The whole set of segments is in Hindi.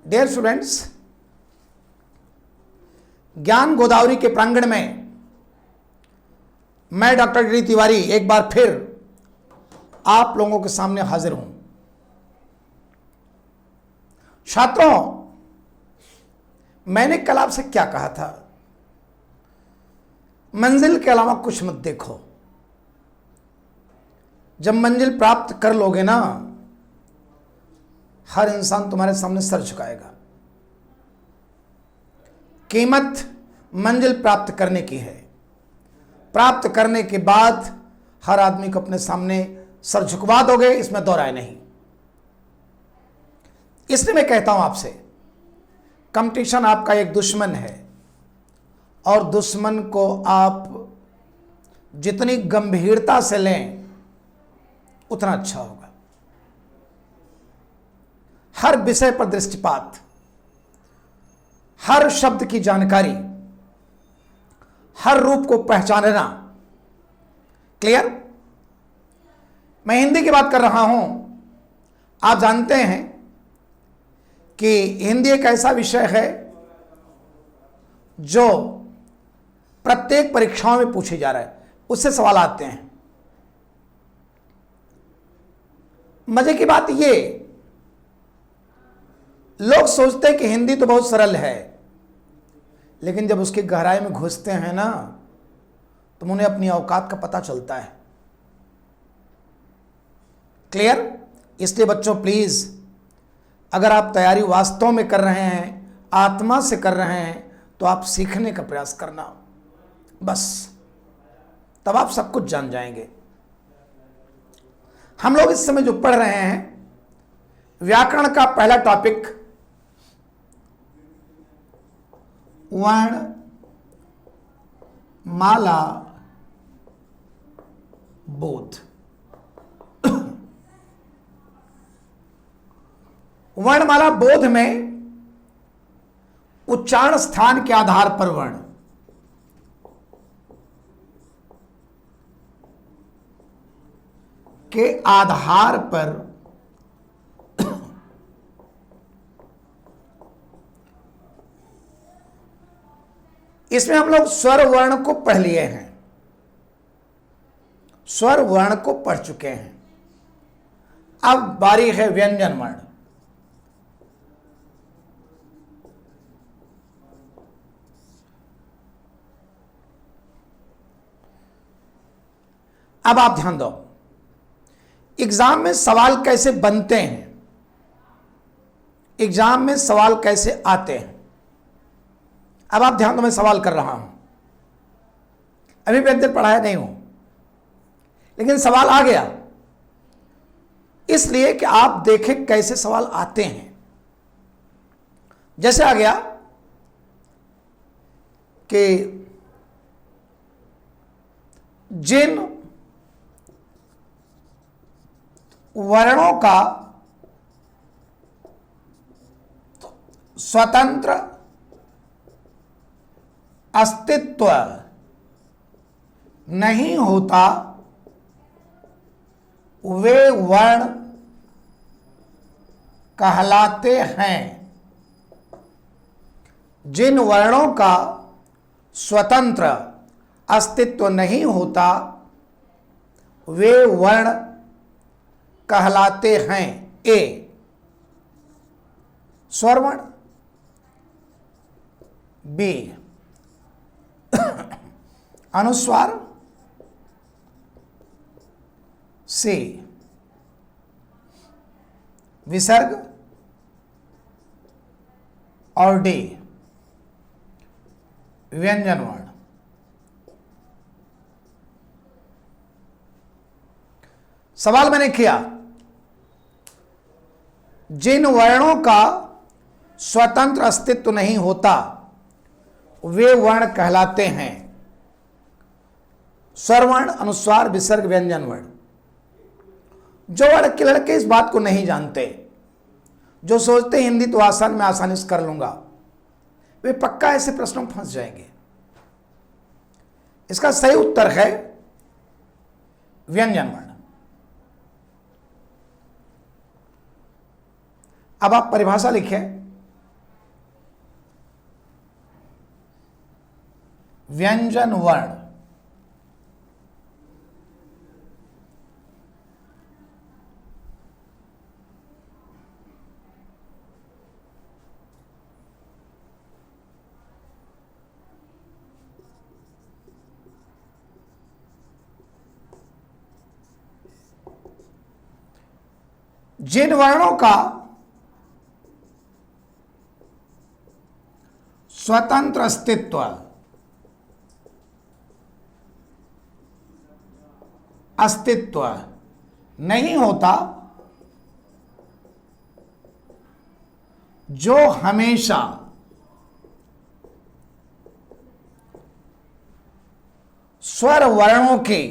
डियर स्टूडेंट्स, ज्ञान गोदावरी के प्रांगण में मैं डॉक्टर डी तिवारी एक बार फिर आप लोगों के सामने हाजिर हूं। छात्रों, मैंने कल आपसे क्या कहा था? मंजिल के अलावा कुछ मत देखो। जब मंजिल प्राप्त कर लोगे ना, हर इंसान तुम्हारे सामने सर झुकाएगा। कीमत मंजिल प्राप्त करने की है। प्राप्त करने के बाद हर आदमी को अपने सामने सर झुकवा दोगे, इसमें दो राय नहीं। इसलिए मैं कहता हूं आपसे, कंपटीशन आपका एक दुश्मन है और दुश्मन को आप जितनी गंभीरता से लें उतना अच्छा होगा। हर विषय पर दृष्टिपात, हर शब्द की जानकारी, हर रूप को पहचानना। क्लियर? मैं हिंदी की बात कर रहा हूं। आप जानते हैं कि हिंदी एक ऐसा विषय है जो प्रत्येक परीक्षाओं में पूछे जा रहा है, उससे सवाल आते हैं। मजे की बात ये, लोग सोचते हैं कि हिंदी तो बहुत सरल है, लेकिन जब उसकी गहराई में घुसते हैं ना, तो उन्हें अपनी औकात का पता चलता है। क्लियर? इसलिए बच्चों प्लीज, अगर आप तैयारी वास्तव में कर रहे हैं, आत्मा से कर रहे हैं, तो आप सीखने का प्रयास करना, बस तब आप सब कुछ जान जाएंगे। हम लोग इस समय जो पढ़ रहे हैं, व्याकरण का पहला टॉपिक वर्ण माला बोध। वर्णमाला बोध में उच्चारण स्थान के आधार पर वर्ण, के आधार पर इसमें हम लोग स्वर वर्ण को पढ़ लिए हैं, स्वर वर्ण को पढ़ चुके हैं। अब बारी है व्यंजन वर्ण। अब आप ध्यान दो, एग्जाम में सवाल कैसे बनते हैं, एग्जाम में सवाल कैसे आते हैं। अब आप ध्यान दो, मैं सवाल कर रहा हूं, अभी व्यंजन पढ़ाया नहीं हूं, लेकिन सवाल आ गया, इसलिए कि आप देखें कैसे सवाल आते हैं। जैसे आ गया कि जिन वर्णों का स्वतंत्र अस्तित्व नहीं होता, वे वर्ण कहलाते हैं। जिन वर्णों का स्वतंत्र अस्तित्व नहीं होता, वे वर्ण कहलाते हैं। ए स्वरवर्ण, बी अनुस्वार, सी विसर्ग और डी व्यंजन वर्ण। सवाल मैंने किया, जिन वर्णों का स्वतंत्र अस्तित्व नहीं होता, वे वर्ण कहलाते हैं। स्वरवर्ण, अनुस्वार, विसर्ग, व्यंजन वर्ण। जो वर्ण के लड़के इस बात को नहीं जानते, जो सोचते हिंदी तो आसान में आसानी से कर लूंगा, वे पक्का ऐसे प्रश्नों में फंस जाएंगे। इसका सही उत्तर है व्यंजन वर्ण। अब आप परिभाषा लिखें। व्यंजन वर्ण। जिन वर्णों का स्वतंत्र अस्तित्व नहीं होता, जो हमेशा स्वर वर्णों के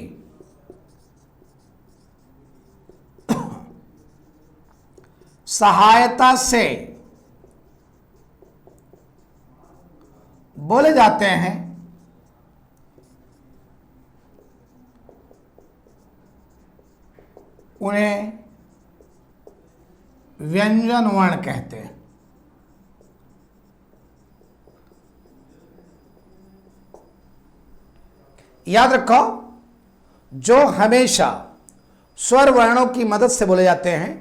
सहायता से बोले जाते हैं, उन्हें व्यंजन वर्ण कहते हैं। याद रखो, जो हमेशा स्वर वर्णों की मदद से बोले जाते हैं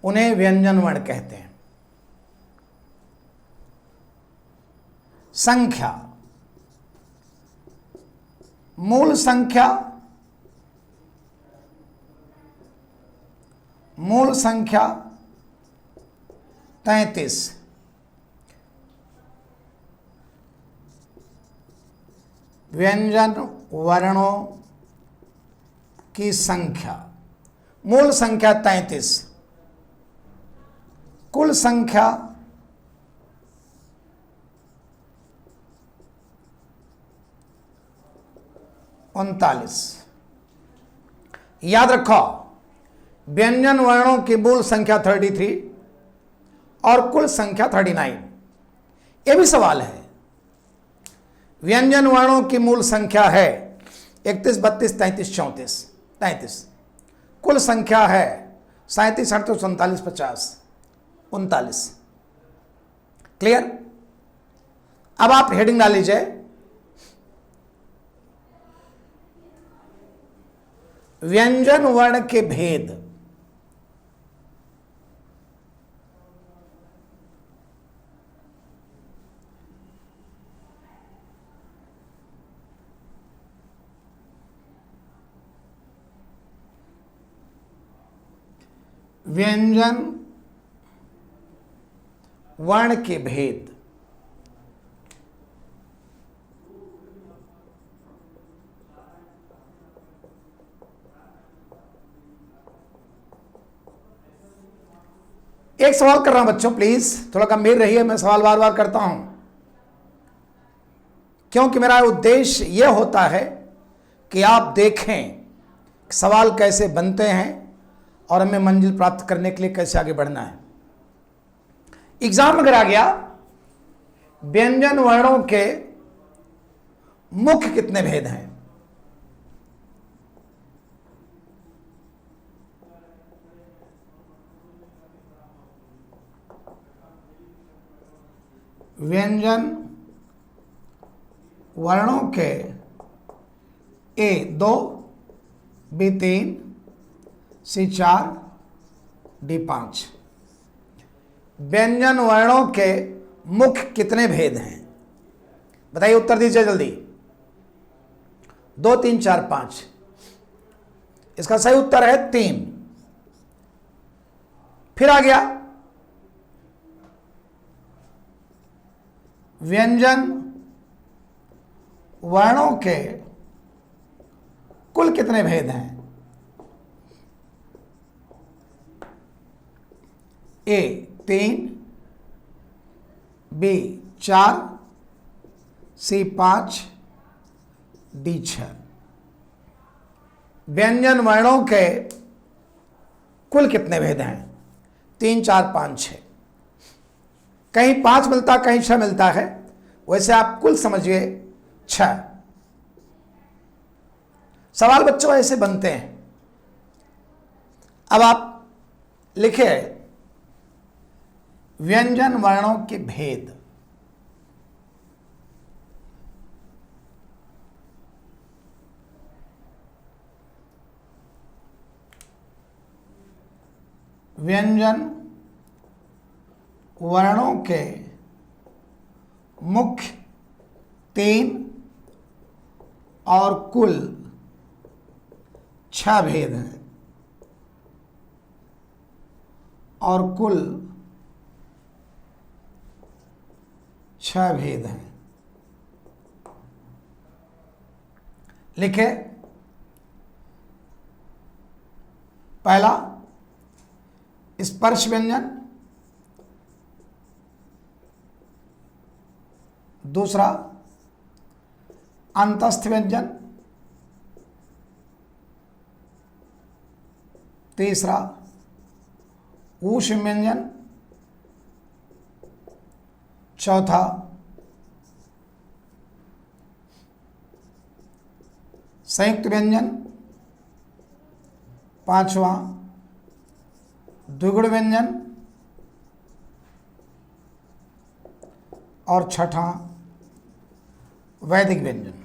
उन्हें व्यंजन वर्ण कहते हैं। संख्या, मूल संख्या, मूल संख्या 33, व्यंजन वर्णों की संख्या, मूल संख्या 33, कुल संख्या 39। याद रखो, व्यंजन वर्णों की मूल संख्या 33 और कुल संख्या 39। यह भी सवाल है। व्यंजन वर्णों की मूल संख्या है 31, 32, 33, 34, 33। कुल संख्या है 37, 38, 39, 50, 39। क्लियर? अब आप हेडिंग डाल लीजिए, व्यंजन वर्ण के भेद। व्यंजन वर्ण के भेद। एक सवाल कर रहा हूं बच्चों, प्लीज थोड़ा गंभीर रहिए। मैं सवाल बार बार करता हूं क्योंकि मेरा उद्देश्य यह होता है कि आप देखें सवाल कैसे बनते हैं और हमें मंजिल प्राप्त करने के लिए कैसे आगे बढ़ना है। एग्जाम अगर आ गया, व्यंजन वर्णों के मुख्य कितने भेद हैं? व्यंजन वर्णों के A 2, B 3, C 4, D 5। व्यंजन वर्णों के मुख्य कितने भेद हैं? बताइए, उत्तर दीजिए जल्दी। 2, 3, 4, 5। इसका सही उत्तर है 3। फिर आ गया व्यंजन वर्णों के कुल कितने भेद हैं? A 3, B 4, C 5, D 6। व्यंजन वर्णों के कुल कितने भेद हैं? 3, 4, 5, 6। कहीं 5 मिलता, कहीं 6 मिलता है, वैसे आप कुल समझिए 6। सवाल बच्चों ऐसे बनते हैं। अब आप लिखे व्यंजन वर्णों के भेद। व्यंजन वर्णों के मुख्य 3 और कुल 6 भेद हैं, और कुल 6 भेद हैं। लिखे। पहला स्पर्श व्यंजन, दूसरा अंतस्थ व्यंजन, तीसरा ऊष्म व्यंजन, चौथा संयुक्त व्यंजन, पांचवा द्विगुण व्यंजन, और छठा वैदिक व्यंजन।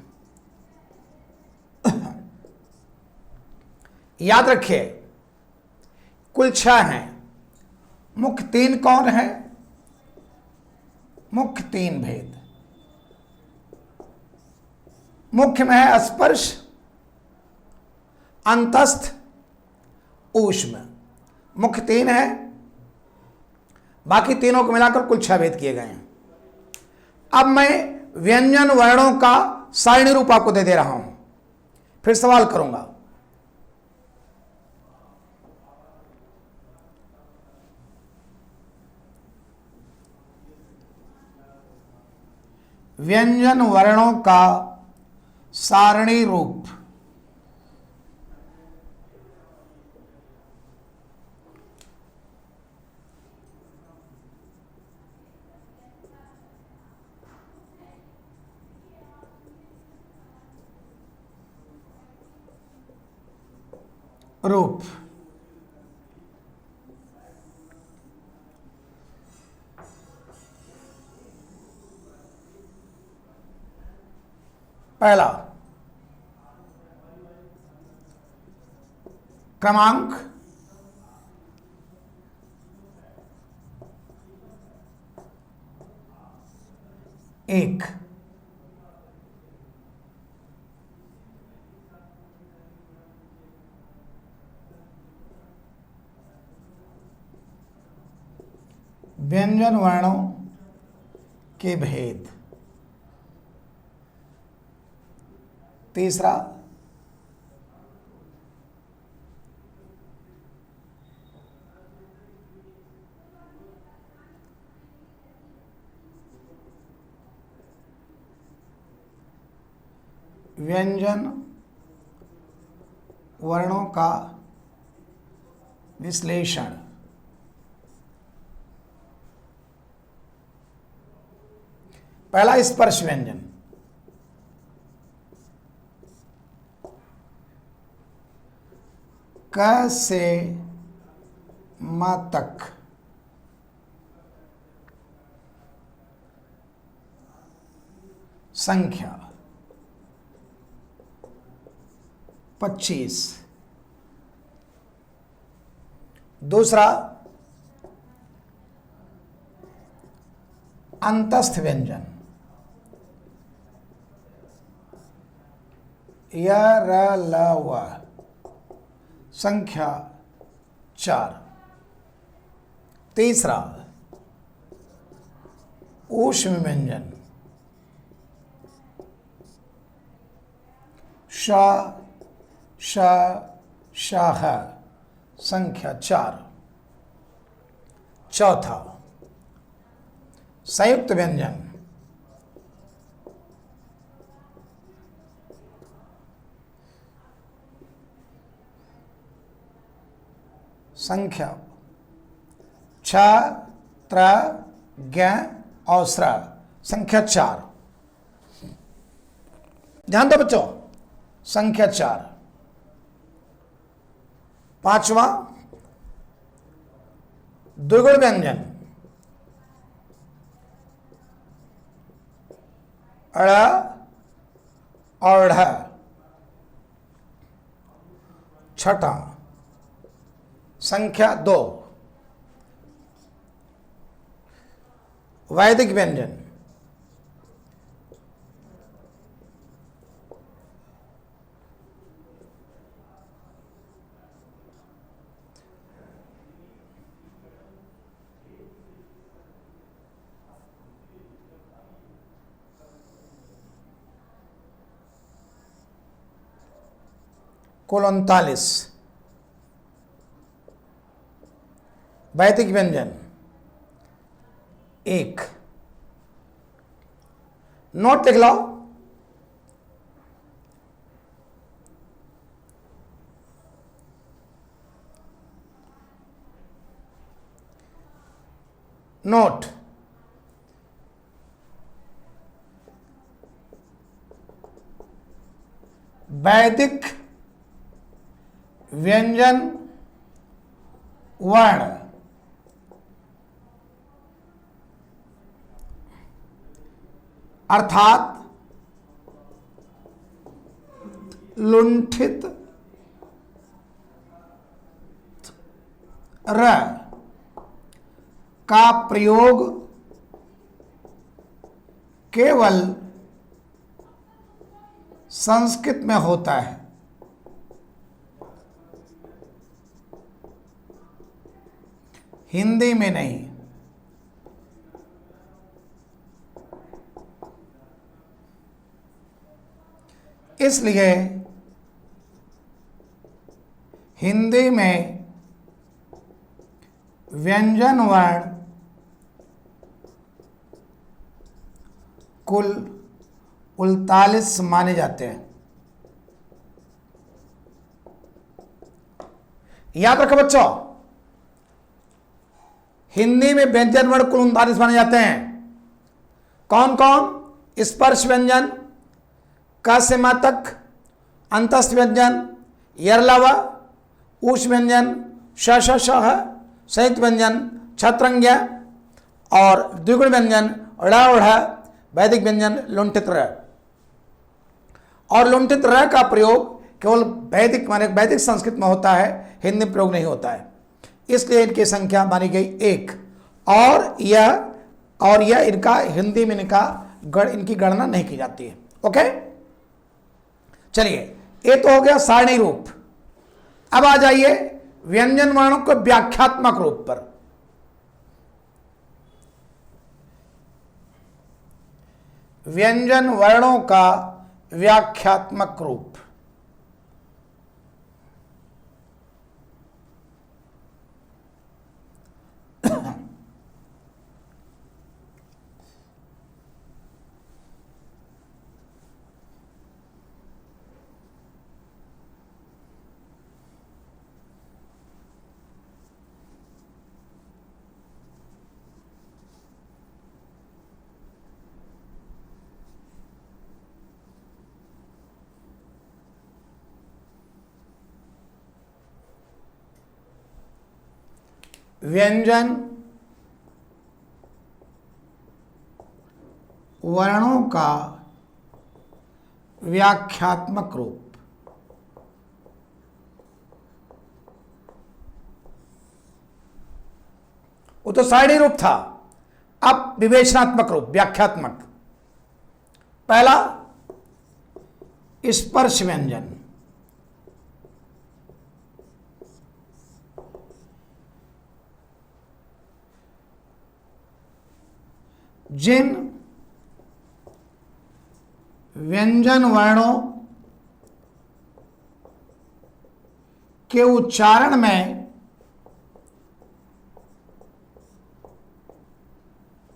याद रखिए कुल 6 हैं। मुख्य 3 कौन है? मुख्य 3 भेद। मुख्य में है स्पर्श, अंतस्थ, ऊष्म। मुख्य 3 है, बाकी तीनों को मिलाकर कुल 6 भेद किए गए हैं। अब मैं व्यंजन वर्णों का सारणी रूप आपको दे रहा हूं, फिर सवाल करूंगा। व्यंजन वर्णों का सारणी रूप। रूप। पहला क्रमांक, एक। व्यंजन वर्णों के भेद। तीसरा व्यंजन वर्णों का विश्लेषण। पहला स्पर्श व्यंजन। क से म तक संख्या 25। दूसरा अंतस्थ व्यंजन, य र ल व संख्या 4। तीसरा ऊष्म व्यंजन, श श शाह संख्या 4। चौथा संयुक्त व्यंजन, संख्या 6 3 ज्ञ और स्र संख्या 4। ध्यान दो बच्चों, संख्या 4। पांचवा द्विगुण व्यंजन, अड़ और ढ। छठा संख्या 2 वैदिक व्यंजन। कुल 39 वैदिक व्यंजन। एक नोट लिख लो। नोट, वैदिक व्यंजन वर्ण अर्थात लुंठित र का प्रयोग केवल संस्कृत में होता है। हिंदी में नहीं। इसलिए हिंदी में व्यंजन वर्ण कुल 39 माने जाते हैं। याद रखो बच्चों, हिंदी में व्यंजन वर्ण कुल 39 माने जाते हैं। कौन कौन? स्पर्श व्यंजन, क से मा तक, अंतस्थ व्यंजन, यरलव, ऊष व्यंजन, श श श ह, संयुक्त व्यंजन, छत्रंग्य और द्विगुण व्यंजन, ड़ ढ़, वैदिक व्यंजन लुंठित र। और लुंठित र का प्रयोग केवल वैदिक माने वैदिक संस्कृत में होता है, हिंदी में प्रयोग नहीं होता है। इसलिए इनकी संख्या मानी गई 1। और यह इनका हिंदी में इनकी गणना नहीं की जाती है। ओके, चलिए, ये तो हो गया सारणी रूप। अब आ जाइए व्यंजन वर्णों के व्याख्यात्मक रूप पर। व्यंजन वर्णों का व्याख्यात्मक रूप। व्यंजन वर्णों का व्याख्यात्मक रूप। वो तो सारणी रूप था, अब विवेचनात्मक रूप, व्याख्यात्मक। पहला स्पर्श व्यंजन। जिन व्यंजन वर्णों के उच्चारण में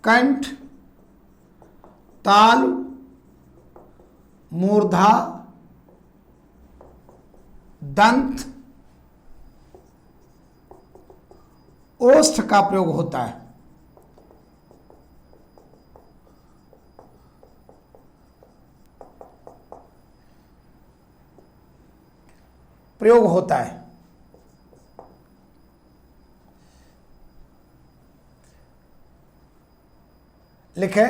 कंठ, ताल, मूर्धा, दंत, ओष्ठ का प्रयोग होता है। प्रयोग होता है। लिखे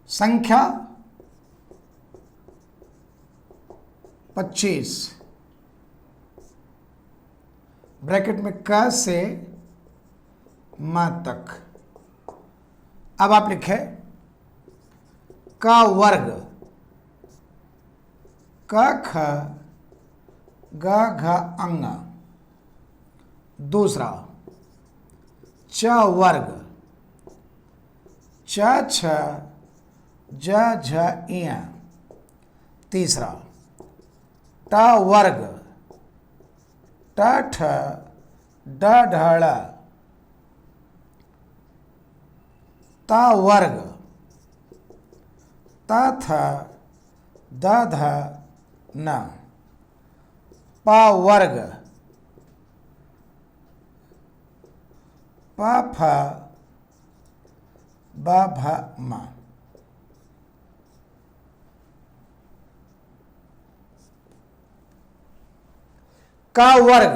संख्या 25। ब्रैकेट में क से म तक। अब आप लिखें का वर्ग, क ख ग घ अंग। दूसरा च वर्ग, च छ ज झ इय। तीसरा ट वर्ग, ट ठ ड ढ ळ। त वर्ग, त थ द ध न। प वर्ग, प फ ब भ म। क वर्ग,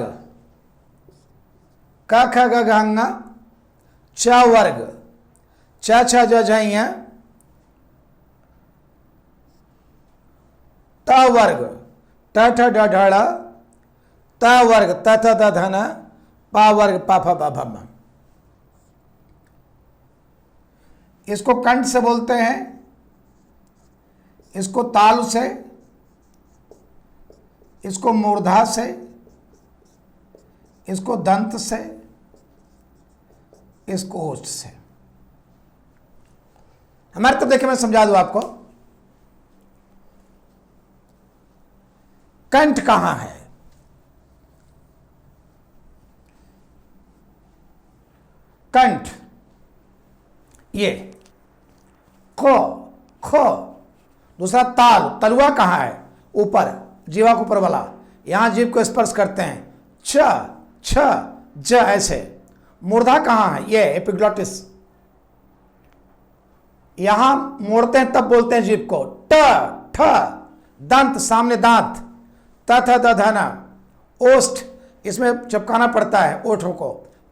क ख ग घ ङ। च वर्ग, च छ ज झ ञ। त वर्ग, ट ठ ड ढ ळ। त वर्ग, त थ द ध न। प वर्ग, प फ ब भ म। इसको कंठ से बोलते हैं, इसको तालु से, इसको मूर्धा से, इसको दंत से, इसको ओष्ठ से। हमारे तब देखिए, मैं समझा दूं आपको। कंठ कहां है? कंठ ये खो खो। दूसरा ताल, तलुआ कहां है? ऊपर, जीवा के ऊपर वाला। यहां जीभ को स्पर्श करते हैं। छ छ ज ऐसे। मूर्धा कहां है? ये एपिग्लॉटिस। यहां मोड़ते हैं तब बोलते हैं जीभ को। ट ठ दंत, सामने दांत। त थ द ध न। ओष्ठ, इसमें चिपकाना पड़ता है ओठों को।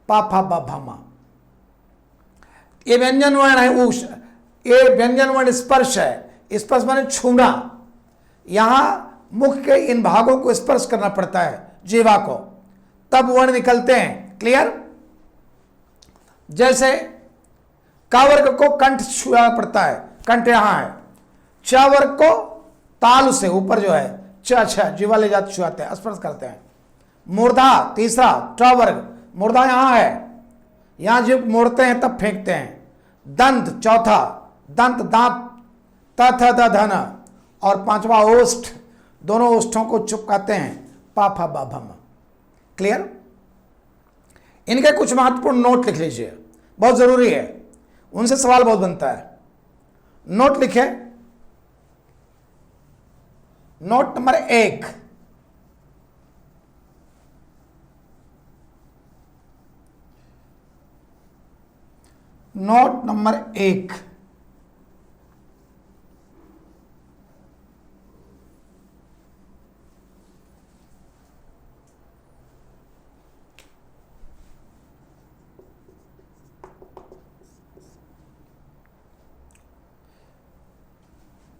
पा फा ब भ म। ये व्यंजन वर्ण है उष। ये व्यंजन वर्ण स्पर्श है। स्पर्श माने छूना। यहां मुख के इन भागों को स्पर्श करना पड़ता है जीवा को, तब वर्ण निकलते हैं। क्लियर? जैसे क वर्ग को कंठ छुआ पड़ता है, कंठ यहां है। च वर्ग को तालु से ऊपर जो है, च छ जीवा ले जाते छुआते हैं, स्पर्श करते हैं। मूर्धा तीसरा, ट वर्ग, मूर्धा यहां है। यहां जीभ मोड़ते हैं तब फेंकते हैं। दंत चौथा, दंत दांत, त थ द ध न। और पांचवा ओष्ठ, दोनों ओष्ठों को चिपकाते हैं। पा फा ब भ म। क्लियर? इनके कुछ महत्वपूर्ण नोट लिख लीजिए, बहुत जरूरी है, उनसे सवाल बहुत बनता है। नोट लिखे। नोट नंबर 1, नोट नंबर 1,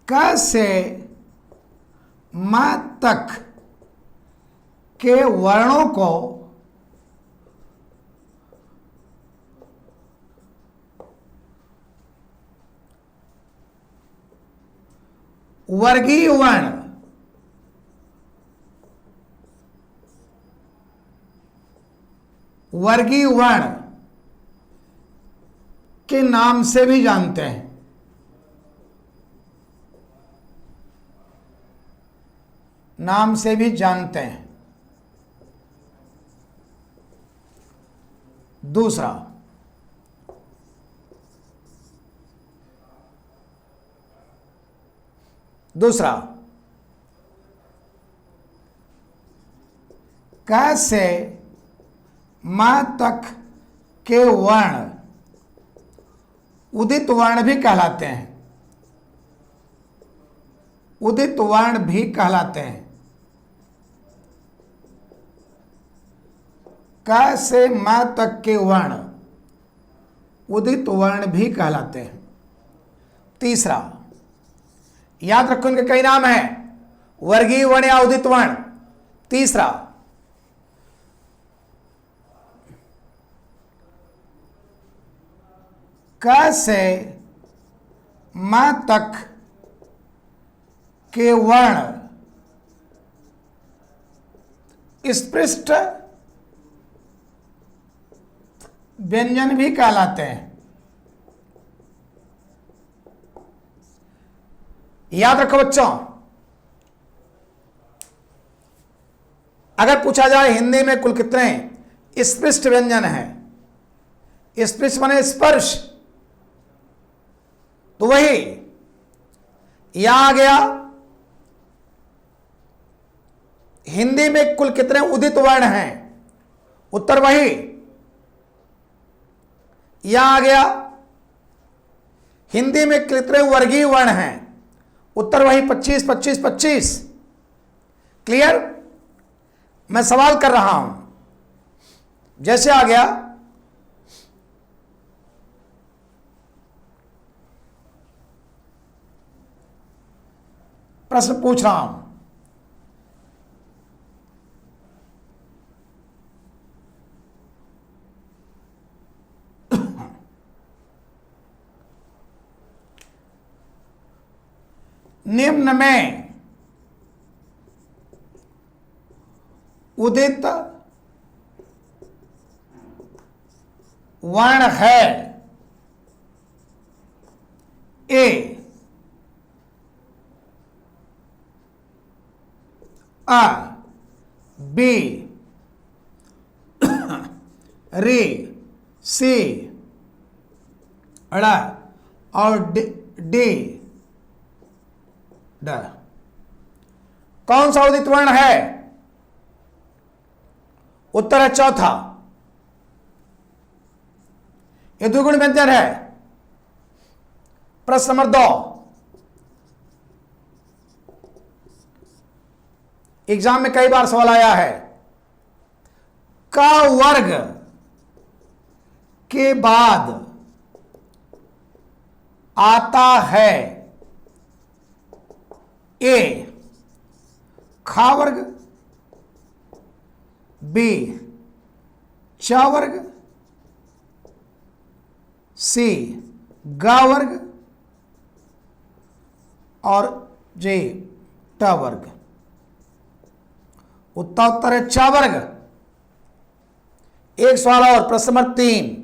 क से म तक के वर्णों को वर्गीय वर्ण, वर्गीय वर्ण के नाम से भी जानते हैं। नाम से भी जानते हैं। दूसरा, क से म तक के वर्ण उदित वर्ण भी कहलाते हैं। उदित वर्ण भी कहलाते हैं। क से म तक के वर्ण उदित वर्ण भी कहलाते हैं। तीसरा, याद रखो इनके कई नाम हैं, वर्गीय वर्ण या उदित वर्ण। तीसरा, क से म तक के वर्ण स्पृष्ट व्यंजन भी कहलाते हैं। याद रखो बच्चों, अगर पूछा जाए हिंदी में कुल कितने स्पृष्ट व्यंजन हैं, स्पृष्ट माने स्पर्श, तो वही यहां आ गया। हिंदी में कुल कितने उदित वर्ण हैं, उत्तर वही। यहां आ गया हिंदी में कितने वर्गीय वर्ण हैं, उत्तर वही 25 25 25। क्लियर? मैं सवाल कर रहा हूं, जैसे आ गया प्रश्न पूछ रहा हूं, निम्न में उदित वर्ण है ए अ बी री सी ड़ और डी ड। कौन सा उदित वर्ण है? उत्तर है चौथा, यह द्विगुण व्यंजन है। प्रश्न नंबर 2, एग्जाम में कई बार सवाल आया है, का वर्ग के बाद आता है ए खा वर्ग, बी चा वर्ग, सी गा वर्ग और जे ट वर्ग। उत्तर है चा वर्ग। एक सवाल और, प्रश्न नंबर 3,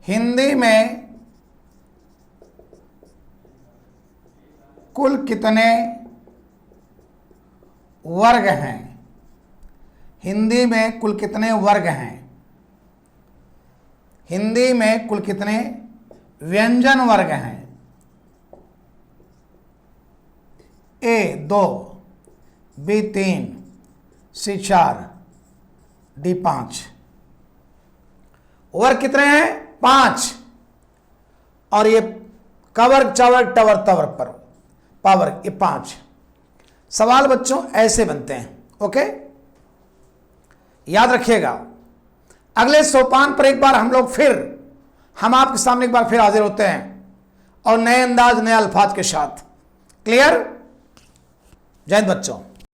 हिंदी में कुल कितने वर्ग हैं? हिंदी में कुल कितने वर्ग हैं? हिंदी में कुल कितने व्यंजन वर्ग हैं? ए 2, बी 3, सी 4, डी 5। वर्ग कितने हैं? 5। और ये कवर्ग चवर्ग टवर तवर पर पावर, ये 5 सवाल बच्चों ऐसे बनते हैं। ओके, याद रखिएगा। अगले सोपान पर एक बार हम आपके सामने एक बार फिर हाजिर होते हैं और नए अंदाज नए अल्फाज के साथ। क्लियर? जय हिंद बच्चों।